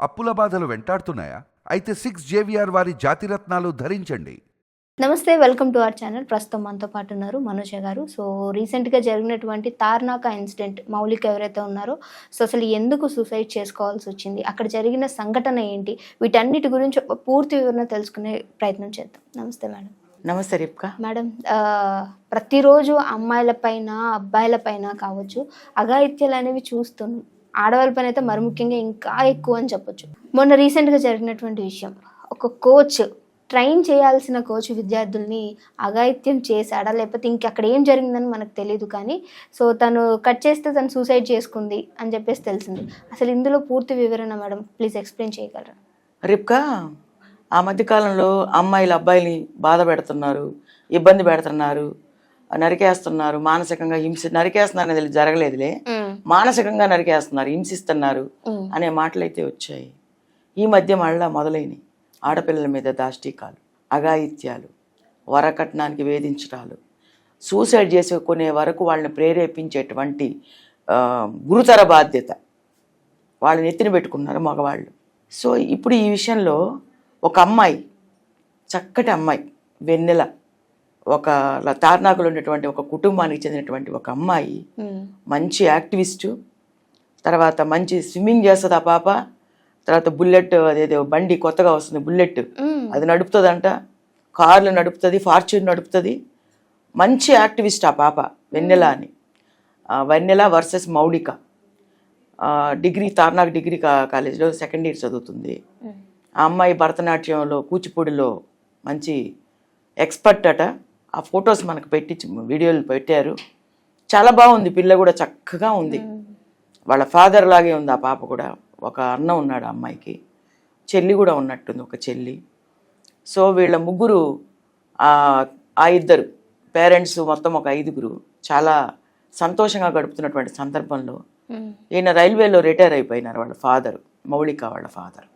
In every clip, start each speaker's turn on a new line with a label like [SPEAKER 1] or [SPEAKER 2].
[SPEAKER 1] అప్పుల బాధలు వెంటాడుతున్నాయా? అయితే 6 జేవిఆర్ వారి జాతిరత్నాలు ధరించండి.
[SPEAKER 2] నమస్తే, వెల్కమ్ టు అవర్ ఛానల్. ప్రస్తుతం మనతో పాటు ఉన్నారు మనోజ గారు. సో రీసెంట్గా జరిగినటువంటి తార్నాక ఇన్సిడెంట్, మౌలిక ఎవరైతే ఉన్నారో సో అసలు ఎందుకు సూసైడ్ చేసుకోవాల్సి వచ్చింది, అక్కడ జరిగిన సంఘటన ఏంటి, వీటన్నిటి గురించి ఒక పూర్తి వివరణ తెలుసుకునే ప్రయత్నం చేద్దాం. నమస్తే మేడం.
[SPEAKER 3] నమస్తే రిప్కా.
[SPEAKER 2] మేడం, ప్రతిరోజు అమ్మాయిలపైన అబ్బాయిలపైన కావచ్చు అఘాయిత్యాలు అనేవి చూస్తున్నాం. ఆడవాళ్ళ పైన అయితే మరి ముఖ్యంగా ఇంకా ఎక్కువ అని చెప్పొచ్చు. మొన్న రీసెంట్గా జరిగినటువంటి విషయం, ఒక కోచ్, ట్రైన్ చేయాల్సిన కోచ్ విద్యార్థుల్ని అఘాయిత్యం చేశాడా లేకపోతే ఇంకక్కడ ఏం జరిగిందని మనకు తెలియదు, కానీ సో తను కట్ చేస్తే తను సూసైడ్ చేసుకుంది అని చెప్పేసి తెలిసింది. అసలు ఇందులో పూర్తి వివరణ మేడం ప్లీజ్ ఎక్స్ప్లెయిన్ చేయగలరా?
[SPEAKER 3] రిప్కా, ఆ మధ్యకాలంలో అమ్మాయిలు అబ్బాయిని బాధ పెడుతున్నారు, ఇబ్బంది పెడుతున్నారు, నరికేస్తున్నారు, మానసికంగా నరికేస్తున్నారు అనేది జరగలేదులే, మానసికంగా నరికేస్తున్నారు, హింసిస్తున్నారు అనే మాటలు అయితే వచ్చాయి. ఈ మధ్య మళ్ళా మొదలైనవి ఆడపిల్లల మీద దాష్టీకాలు, అఘాయిత్యాలు, వరకట్నానికి వేధించడాలు, సూసైడ్ చేసుకునే వరకు వాళ్ళని ప్రేరేపించేటువంటి గురుతర బాధ్యత వాళ్ళని ఎత్తిన పెట్టుకున్నారు మగవాళ్ళు. సో ఇప్పుడు ఈ విషయంలో ఒక అమ్మాయి, చక్కటి అమ్మాయి వెన్నెల, ఒక తార్నాకలో ఉన్నటువంటి ఒక కుటుంబానికి చెందినటువంటి ఒక అమ్మాయి, మంచి యాక్టివిస్టు, తర్వాత మంచి స్విమ్మింగ్ చేస్తుంది ఆ పాప, తర్వాత బుల్లెట్, అదేదో బండి కొత్తగా వస్తుంది బుల్లెట్, అది నడుపుతుందంట, కార్లు నడుపుతుంది, ఫార్చ్యూన్ నడుపుతుంది, మంచి యాక్టివిస్ట్ ఆ పాప వెన్నెల అని. వెన్నెల వర్సెస్ మౌలిక, డిగ్రీ తార్నాక్ డిగ్రీ కాలేజీలో సెకండ్ ఇయర్ చదువుతుంది. ఆ అమ్మాయి భరతనాట్యంలో, కూచిపూడిలో మంచి ఎక్స్పర్ట్ అట. ఆ ఫొటోస్ మనకు పెట్టి వీడియోలు పెట్టారు. చాలా బాగుంది, పిల్ల కూడా చక్కగా ఉంది, వాళ్ళ ఫాదర్ లాగే ఉంది ఆ పాప కూడా. ఒక అన్న ఉన్నాడు ఆ అమ్మాయికి, చెల్లి కూడా ఉన్నట్టుంది, ఒక చెల్లి. సో వీళ్ళ ముగ్గురు, ఆ ఇద్దరు పేరెంట్స్, మొత్తం ఒక 5గురు చాలా సంతోషంగా గడుపుతున్నటువంటి సందర్భంలో ఈయన రైల్వేలో రిటైర్ అయిపోయినారు వాళ్ళ ఫాదర్, మౌలిక వాళ్ళ ఫాదర్.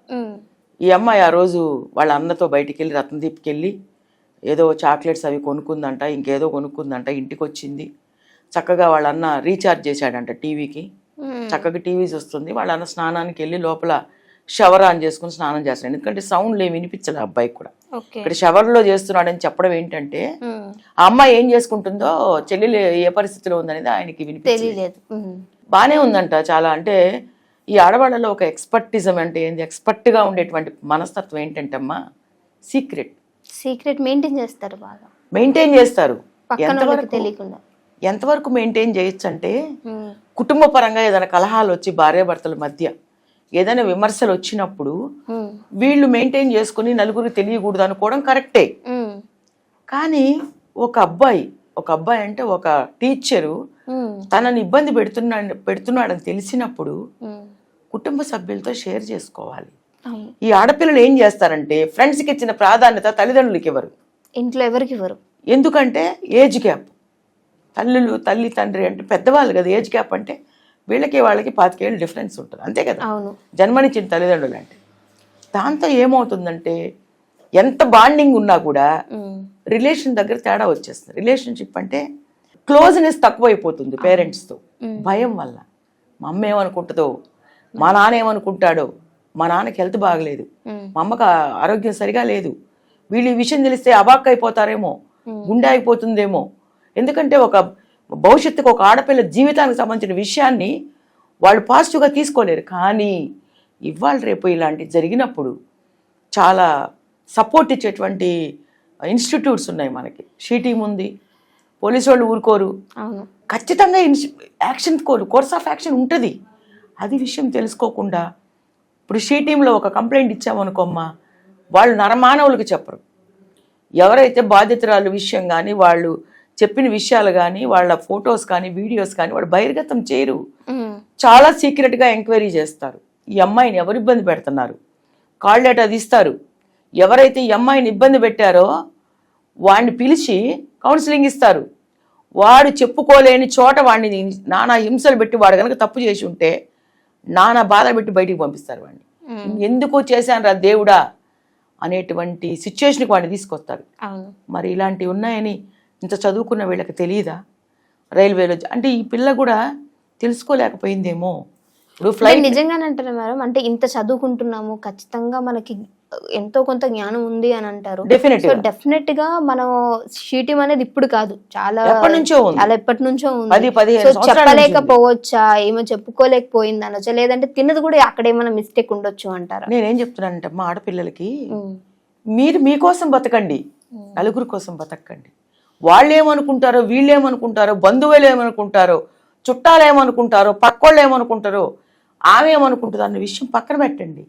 [SPEAKER 3] ఈ అమ్మాయి ఆ రోజు వాళ్ళ అన్నతో బయటికి వెళ్ళి రత్నదీప్కి వెళ్ళి ఏదో చాక్లెట్స్ అవి కొనుక్కుందంట, ఇంకేదో కొనుక్కుందంట, ఇంటికి వచ్చింది. చక్కగా వాళ్ళ అన్న రీఛార్జ్ చేశాడంట టీవీకి, చక్కగా టీవీ చూస్తుంది. వాళ్ళ అన్న స్నానానికి వెళ్ళి లోపల షవర్ ఆన్ చేసుకుని స్నానం చేస్తాడు, ఎందుకంటే సౌండ్లు ఏమి వినిపించలే అబ్బాయికి కూడా. ఇక్కడ షవర్లో చేస్తున్నాడని చెప్పడం ఏంటంటే ఆ అమ్మాయి ఏం చేసుకుంటుందో చెల్లెలు ఏ పరిస్థితిలో ఉందనేది ఆయనకి వినిపించలేదు. బాగానే ఉందంట చాలా. అంటే ఈ ఆడవాళ్ళలో ఒక ఎక్స్పర్టిజం అంటే ఏంది, ఎక్స్పర్ట్గా ఉండేటువంటి మనస్తత్వం ఏంటంటే అమ్మా,
[SPEAKER 2] సీక్రెట్ మెయింటైన్ చేస్తారు, బాగా
[SPEAKER 3] మెయింటైన్ చేస్తారు.
[SPEAKER 2] తెలియకుండా
[SPEAKER 3] ఎంతవరకు మెయింటైన్ చేయొచ్చు అంటే, కుటుంబ పరంగా ఏదైనా కలహాలు వచ్చి భార్యాభర్తల మధ్య ఏదైనా విమర్శలు వచ్చినప్పుడు వీళ్ళు మెయింటైన్ చేసుకుని నలుగురికి తెలియకూడదు అనుకోవడం కరెక్టే. కానీ ఒక అబ్బాయి అంటే ఒక టీచరు తనని ఇబ్బంది పెడుతున్నాడని తెలిసినప్పుడు కుటుంబ సభ్యులతో షేర్ చేసుకోవాలి. ఈ ఆడపిల్లలు ఏం చేస్తారంటే, ఫ్రెండ్స్కి ఇచ్చిన ప్రాధాన్యత తల్లిదండ్రులకి ఇవ్వరు, ఇంట్లో ఎవరికి ఇవ్వరు. ఎందుకంటే ఏజ్ గ్యాప్, తల్లి తండ్రి అంటే పెద్దవాళ్ళు కదా, ఏజ్ గ్యాప్ అంటే వీళ్ళకి వాళ్ళకి 25 ఏళ్ళు డిఫరెన్స్ ఉంటుంది, అంతే కదా జన్మనిచ్చిన తల్లిదండ్రులు అంటే. దాంతో ఏమవుతుందంటే ఎంత బాండింగ్ ఉన్నా కూడా రిలేషన్ దగ్గర తేడా వచ్చేస్తుంది. రిలేషన్షిప్ అంటే క్లోజ్నెస్ తక్కువైపోతుంది పేరెంట్స్తో, భయం వల్ల. మా అమ్మ ఏమనుకుంటుందో, మా నాన్న ఏమనుకుంటాడో, మా నాన్నకి హెల్త్ బాగలేదు, మా అమ్మకి ఆరోగ్యం సరిగా లేదు, వీళ్ళు ఈ విషయం తెలిస్తే అబాక్ అయిపోతారేమో, గుండె అయిపోతుందేమో. ఎందుకంటే ఒక భవిష్యత్తుకు ఒక ఆడపిల్ల జీవితానికి సంబంధించిన విషయాన్ని వాళ్ళు పాజిటివ్గా తీసుకోలేరు. కానీ ఇవాళ రేపు ఇలాంటివి జరిగినప్పుడు చాలా సపోర్ట్ ఇచ్చేటువంటి ఇన్స్టిట్యూట్స్ ఉన్నాయి మనకి. షీ టీమ్ ఉంది, పోలీసు వాళ్ళు ఊరుకోరు, ఖచ్చితంగా యాక్షన్ కోర్స్ ఆఫ్ యాక్షన్ ఉంటుంది. అది విషయం తెలుసుకోకుండా ఇప్పుడు షీ టీంలో ఒక కంప్లైంట్ ఇచ్చామనుకోమ్మా, వాళ్ళు నరమానవులకు చెప్పరు. ఎవరైతే బాధితురాలు విషయం కానీ, వాళ్ళు చెప్పిన విషయాలు కానీ, వాళ్ళ ఫొటోస్ కానీ, వీడియోస్ కానీ వాళ్ళు బహిర్గతం చేయరు, చాలా సీక్రెట్గా ఎంక్వైరీ చేస్తారు. ఈ అమ్మాయిని ఎవరు ఇబ్బంది పెడుతున్నారు, కాల్ డేటా తీస్తారు. ఎవరైతే ఈ అమ్మాయిని ఇబ్బంది పెట్టారో వాడిని పిలిచి కౌన్సిలింగ్ ఇస్తారు. వాడు చెప్పుకోలేని చోట వాడిని నానా హింసలు పెట్టి, వాడు కనుక తప్పు చేసి ఉంటే నానా బాధ పెట్టి బయటికి పంపిస్తారు వాడిని. ఎందుకు చేశాను రా దేవుడా అనేటువంటి సిచ్యువేషన్కి వాడిని తీసుకొస్తారు. మరి ఇలాంటివి ఉన్నాయని ఇంత చదువుకున్న వీళ్ళకి తెలియదా? రైల్వేలో అంటే ఈ పిల్ల కూడా తెలుసుకోలేకపోయిందేమో, ఇప్పుడు
[SPEAKER 2] అంటే
[SPEAKER 3] ఫ్లైట్
[SPEAKER 2] నిజంగానే అంటారా మేడం? అంటే ఇంత చదువుకుంటున్నాము, ఖచ్చితంగా మనకి ఎంతో కొంత జ్ఞానం ఉంది అని అంటారు.
[SPEAKER 3] డెఫినెట్
[SPEAKER 2] సో
[SPEAKER 3] గా
[SPEAKER 2] డెఫినెట్ గా మనం షీటింగ్ అనేది ఇప్పుడు కాదు, చాలా
[SPEAKER 3] ఎప్పటి నుంచో ఉంది.
[SPEAKER 2] చాలా ఎప్పటి నుంచో ఉంది.
[SPEAKER 3] 10-15
[SPEAKER 2] సో
[SPEAKER 3] సంవత్సరాల నుంచి ఉంది.
[SPEAKER 2] చెప్పలేకపోవచ్చా, ఏమో చెప్పుకోలేకపోయింది అనొచ్చా, లేదంటే తిన్నది కూడా అక్కడ ఏమైనా మిస్టేక్ ఉండొచ్చు అంటారా?
[SPEAKER 3] నేనేం చెప్తున్నానంటే మా ఆడపిల్లలకి మీరు మీకోసం బతకండి, నలుగురు కోసం బతకండి. వాళ్ళు ఏమనుకుంటారో, వీళ్ళు ఏమనుకుంటారో, బంధువులు ఏమనుకుంటారో, చుట్టాలు ఏమనుకుంటారో, పక్కోళ్ళు ఏమనుకుంటారో, ఆమె ఏమనుకుంటుందో అన్న విషయం పక్కన పెట్టండి.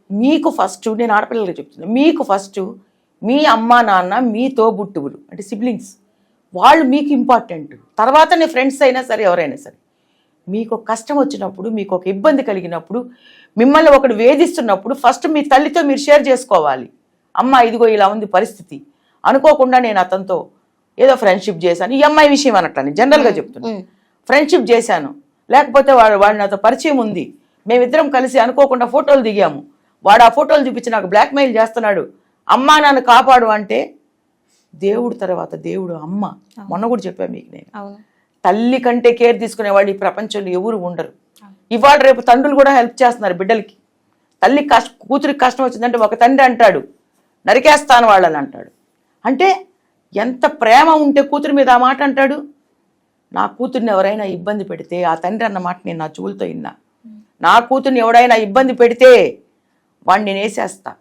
[SPEAKER 3] మీకు ఫస్ట్, నేను ఆడపిల్లలకి చెప్తున్నాను, మీకు ఫస్ట్ మీ అమ్మ నాన్న, మీ తోబుట్టువులు అంటే సిబ్లింగ్స్, వాళ్ళు మీకు ఇంపార్టెంట్. తర్వాతనే ఫ్రెండ్స్ అయినా సరే, ఎవరైనా సరే. మీకు కష్టం వచ్చినప్పుడు, మీకు ఒక ఇబ్బంది కలిగినప్పుడు, మిమ్మల్ని ఒకడు వేధిస్తున్నప్పుడు ఫస్ట్ మీ తల్లితో మీరు షేర్ చేసుకోవాలి. అమ్మ ఇదిగో ఇలా ఉంది పరిస్థితి, అనుకోకుండా నేను అతనితో ఏదో ఫ్రెండ్షిప్ చేశాను, ఈ అమ్మాయి విషయం అనట్లని జనరల్గా చెప్తున్నాను, ఫ్రెండ్షిప్ చేశాను, లేకపోతే వాడు నాతో పరిచయం ఉంది, మేమిద్దరం కలిసి అనుకోకుండా ఫోటోలు దిగాము, వాడు ఆ ఫోటోలు చూపించి నాకు బ్లాక్మెయిల్ చేస్తున్నాడు, అమ్మ నన్ను కాపాడు అంటే, దేవుడు తర్వాత దేవుడు అమ్మ. మొన్న కూడా చెప్పాను మీకు నేను, తల్లి కంటే కేర్ తీసుకునే వాళ్ళు ఈ ప్రపంచంలో ఎవరు ఉండరు. ఇవాళ రేపు తండ్రులు కూడా హెల్ప్ చేస్తున్నారు బిడ్డలకి. తల్లి కూతురికి కష్టం వచ్చిందంటే ఒక తండ్రి అంటాడు నరికేస్తాను వాళ్ళని అంటాడు. అంటే ఎంత ప్రేమ ఉంటే కూతురి మీద ఆ మాట అంటాడు. నా కూతుర్ని ఎవరైనా ఇబ్బంది పెడితే, ఆ తండ్రి అన్న మాట నేను నా చెవులతో విన్నా, నా కూతుర్ని ఎవడైనా ఇబ్బంది పెడితే వాడిని నేను వేసేస్తా,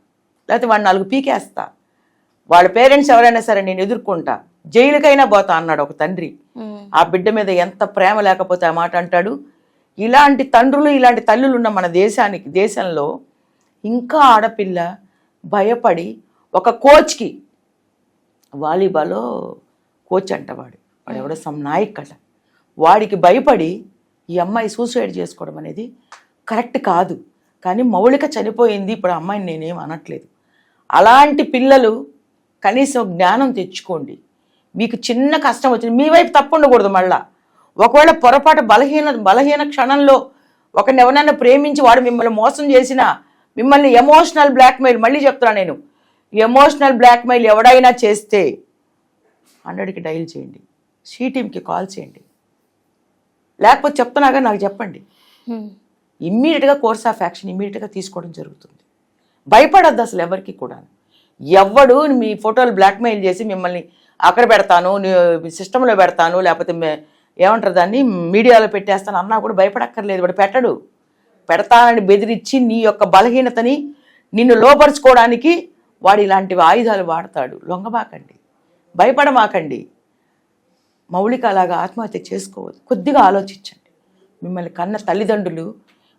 [SPEAKER 3] లేకపోతే వాడిని 4 పీకేస్తా, వాళ్ళ పేరెంట్స్ ఎవరైనా సరే నేను ఎదుర్కొంటా, జైలుకైనా పోతా అన్నాడు ఒక తండ్రి. ఆ బిడ్డ మీద ఎంత ప్రేమ లేకపోతే ఆ మాట అంటాడు. ఇలాంటి తండ్రులు, ఇలాంటి తల్లులు ఉన్న మన దేశంలో ఇంకా ఆడపిల్ల భయపడి ఒక కోచ్కి, వాలీబాల్లో కోచ్ అంట వాడు ఎవడో సమ్ నాయక్ అట, వాడికి భయపడి ఈ అమ్మాయి సూసైడ్ చేసుకోవడం అనేది కరెక్ట్ కాదు. కానీ మౌలిక చనిపోయింది, ఇప్పుడు ఆ అమ్మాయిని నేనేం అనట్లేదు. అలాంటి పిల్లలు కనీసం జ్ఞానం తెచ్చుకోండి. మీకు చిన్న కష్టం వచ్చింది, మీ వైపు తప్పు ఉండకూడదు. మళ్ళా ఒకవేళ పొరపాటు బలహీన క్షణంలో ఒకరిని ఎవరైనా ప్రేమించి వాడు మిమ్మల్ని మోసం చేసినా, మిమ్మల్ని ఎమోషనల్ బ్లాక్మెయిల్, మళ్ళీ చెప్తున్నా నేను, ఎమోషనల్ బ్లాక్మెయిల్ ఎవడైనా చేస్తే 100కి డైల్ చేయండి, షీ టీమ్కి కాల్ చేయండి, లేకపోతే చెప్తున్నాగా నాకు చెప్పండి. ఇమ్మీడియట్గా కోర్స్ ఆఫ్ యాక్షన్ ఇమ్మీడియట్గా తీసుకోవడం జరుగుతుంది. భయపడద్దు అసలు ఎవరికి కూడా. ఎవడు మీ ఫోటోలు బ్లాక్మెయిల్ చేసి మిమ్మల్ని అక్కడ పెడతాను, సిస్టంలో పెడతాను, లేకపోతే ఏమంటారు దాన్ని మీడియాలో పెట్టేస్తాను అన్నా కూడా భయపడక్కర్లేదు. వాడు పెట్టడు. పెడతానని బెదిరించి నీ యొక్క బలహీనతని నిన్ను లోపరుచుకోవడానికి వాడు ఇలాంటివి ఆయుధాలు వాడతాడు. లొంగబాకండి, భయపడమాకండి. మౌలిక అలాగా ఆత్మహత్య చేసుకోవద్దు. కొద్దిగా ఆలోచించండి. మిమ్మల్ని కన్న తల్లిదండ్రులు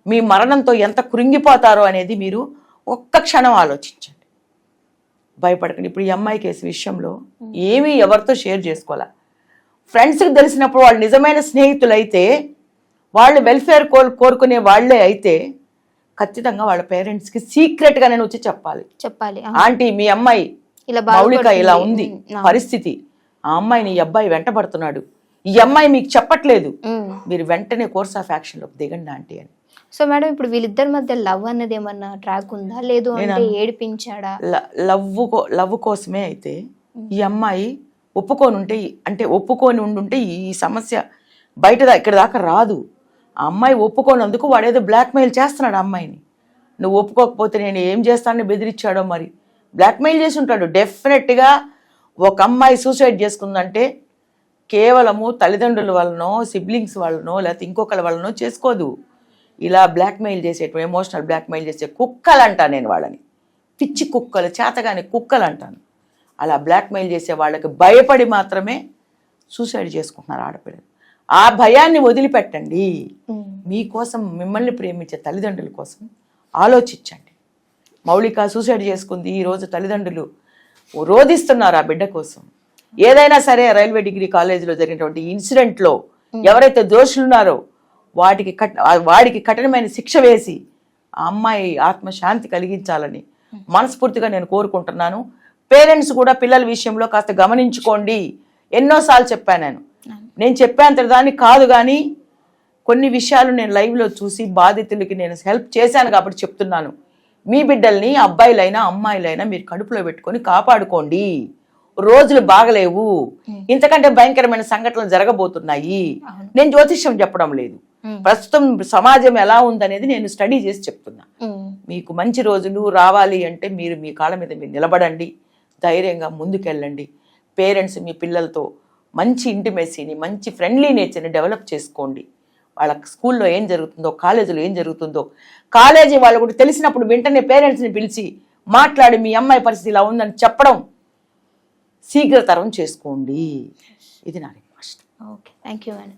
[SPEAKER 3] మీ మరణంతో ఎంత కృంగిపోతారో అనేది మీరు ఒక్క క్షణం ఆలోచించండి. భయపడకండి. ఇప్పుడు ఈ అమ్మాయి కేసు విషయంలో ఏమీ ఎవరితో షేర్ చేసుకోవాలా. ఫ్రెండ్స్కి తెలిసినప్పుడు వాళ్ళు నిజమైన స్నేహితులు అయితే, వాళ్ళు వెల్ఫేర్ కోరుకునే వాళ్ళే అయితే ఖచ్చితంగా వాళ్ళ పేరెంట్స్కి సీక్రెట్గా నేను వచ్చి చెప్పాలి, ఆంటీ మీ అమ్మాయి మౌలిక ఇలా ఉంది పరిస్థితి, ఆ అమ్మాయిని ఈ అబ్బాయి వెంటబడుతున్నాడు, ఈ అమ్మాయి మీకు చెప్పట్లేదు, మీరు వెంటనే కోర్స్ ఆఫ్ యాక్షన్లోకి దిగండి ఆంటీ అని.
[SPEAKER 2] సో మేడం, ఇప్పుడు వీళ్ళిద్దరి మధ్య లవ్ అన్నది ఏమన్నా ట్రాక్ ఉందా, లేదు అంటే ఏడిపించాడా?
[SPEAKER 3] లవ్ కోసమే అయితే ఈ అమ్మాయి ఒప్పుకొని ఉండుంటే ఈ సమస్య ఇక్కడ దాకా రాదు. ఆ అమ్మాయి ఒప్పుకోనందుకు వాడేదో బ్లాక్మెయిల్ చేస్తున్నాడు ఆ అమ్మాయిని. నువ్వు ఒప్పుకోకపోతే నేను ఏం చేస్తానని బెదిరించాడో మరి. బ్లాక్మెయిల్ చేసి ఉంటాడు. డెఫినెట్గా ఒక అమ్మాయి సూసైడ్ చేసుకుందంటే కేవలము తల్లిదండ్రుల వల్లనో, సిబ్లింగ్స్ వల్లనో, లేకపోతే ఇంకొకరి వల్లనో చేసుకోదు. ఇలా బ్లాక్మెయిల్ చేసేటువంటి ఎమోషనల్ బ్లాక్మెయిల్ చేసే కుక్కలు అంటాను నేను వాళ్ళని, పిచ్చి కుక్కలు, చేతగాని కుక్కలు అంటాను. అలా బ్లాక్మెయిల్ చేసే వాళ్ళకి భయపడి మాత్రమే సూసైడ్ చేసుకుంటున్నారు ఆడపిల్లలు. ఆ భయాన్ని వదిలిపెట్టండి. మీకోసం, మిమ్మల్ని ప్రేమించే తల్లిదండ్రుల కోసం ఆలోచించండి. మౌలిక సూసైడ్ చేసుకుంది, ఈరోజు తల్లిదండ్రులు రోధిస్తున్నారు ఆ బిడ్డ కోసం. ఏదైనా సరే రైల్వే డిగ్రీ కాలేజీలో జరిగినటువంటి ఇన్సిడెంట్లో ఎవరైతే దోషులున్నారో వాడికి కఠినమైన శిక్ష వేసి ఆ అమ్మాయి ఆత్మశాంతి కలిగించాలని మనస్ఫూర్తిగా నేను కోరుకుంటున్నాను. పేరెంట్స్ కూడా పిల్లల విషయంలో కాస్త గమనించుకోండి. ఎన్నోసార్లు చెప్పాను నేను చెప్పేంత దానికి కాదు, కానీ కొన్ని విషయాలు నేను లైవ్లో చూసి బాధితులకి నేను హెల్ప్ చేశాను కాబట్టి చెప్తున్నాను. మీ బిడ్డల్ని అబ్బాయిలైనా అమ్మాయిలైనా మీరు కడుపులో పెట్టుకొని కాపాడుకోండి. రోజులు బాగలేవు, ఇంతకంటే భయంకరమైన సంఘటనలు జరగబోతున్నాయి.
[SPEAKER 2] అవును.
[SPEAKER 3] నేను జ్యోతిష్యం చెప్పడం లేదు, ప్రస్తుతం సమాజం ఎలా ఉందనేది నేను స్టడీ చేసి చెప్తున్నా. మీకు మంచి రోజులు రావాలి అంటే మీరు మీ కాళ్ళ మీద మీరు నిలబడండి, ధైర్యంగా ముందుకెళ్ళండి. పేరెంట్స్ మీ పిల్లలతో మంచి ఇంటిమెసీని, మంచి ఫ్రెండ్లీ నేచర్ని డెవలప్ చేసుకోండి. వాళ్ళ స్కూల్లో ఏం జరుగుతుందో, కాలేజీలో ఏం జరుగుతుందో, కాలేజీ వాళ్ళు కూడా తెలిసినప్పుడు వెంటనే పేరెంట్స్ని పిలిచి మాట్లాడి మీ అమ్మాయి పరిస్థితి ఇలా ఉందని చెప్పడం శీఘ్రతరం చేసుకోండి. ఇది నా request.
[SPEAKER 2] Okay, thank you madam.